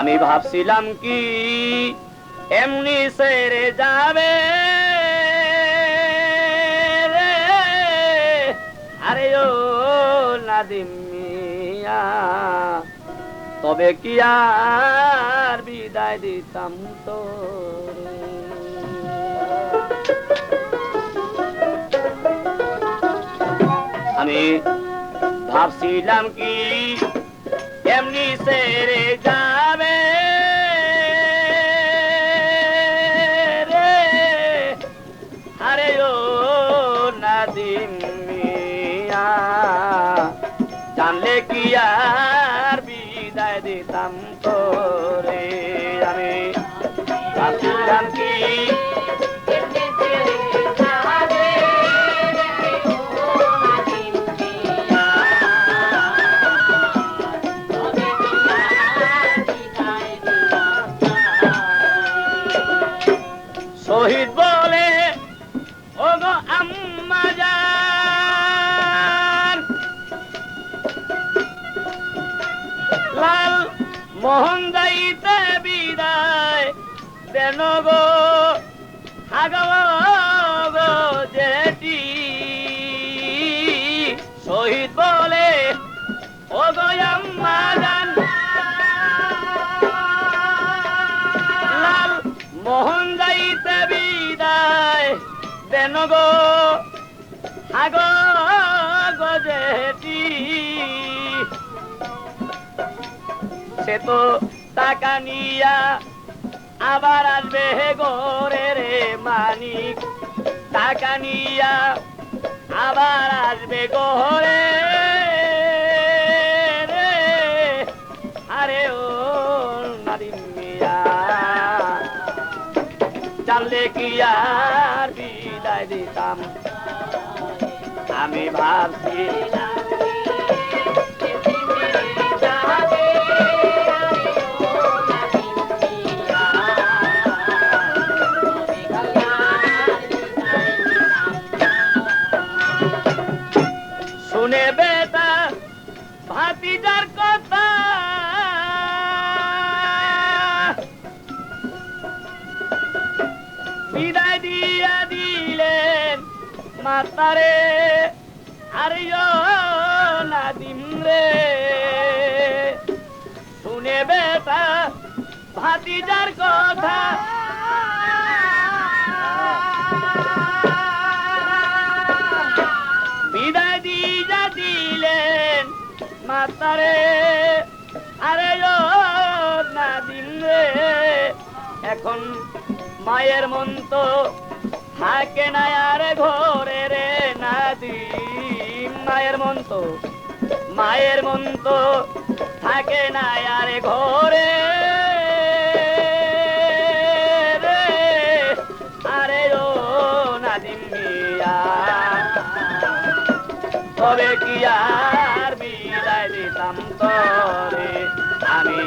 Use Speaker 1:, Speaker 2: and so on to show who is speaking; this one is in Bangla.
Speaker 1: আমি ভাবছিলাম কি এমনি ছেড়ে যাবে রে, আরে ও নাদিম মিয়া, তবে কি আর বিদায় দিতাম তোরে। আমি ভাবছিলাম কি এমনি ছেড়ে যাবে রে, আরে ও নাদিম মিয়া, জানলে কি আর বিদায় দিতাম তোরে। আমি ভাবছিলাম কি শহীদ বলে ও গো আম্মা জান, লাল মোহন যাইতে বিদায় দেন গো, হাগো গো জেঠি। শহীদ বলে ও গো আম্মা জান, লাল মোহন যাইতে বিদায় দেন গো, হাগো গো জেঠি। সে তো টাকা নিয়া আবার আসবে ঘরে রে মানিক, টাকা নিয়া আবার আসবে ঘরে রে, আরে ও নাদিম মিয়া, জানলে কি আর বিদায় দিতাম। আমি ভাবছিলাম শুনে বেটা ভাতিজার কথা, বিদায় দিয়া দিলেন মাতারে, আরে ও নাদিম রে। শুনে বেটা ভাতিজার কথা, বিদায় দিয়া দিলেন মাতারে, আরে ও নাদিম রে। এখন মায়ের মন তো থাকে না আর ঘরে রে নাদিম, মায়ের মন তো, মায়ের মন তো থাকে না আর ঘরে রে, আরে ও নাদিম মিয়া, তবে কি আর বিদায় দিতাম তোরে। আমি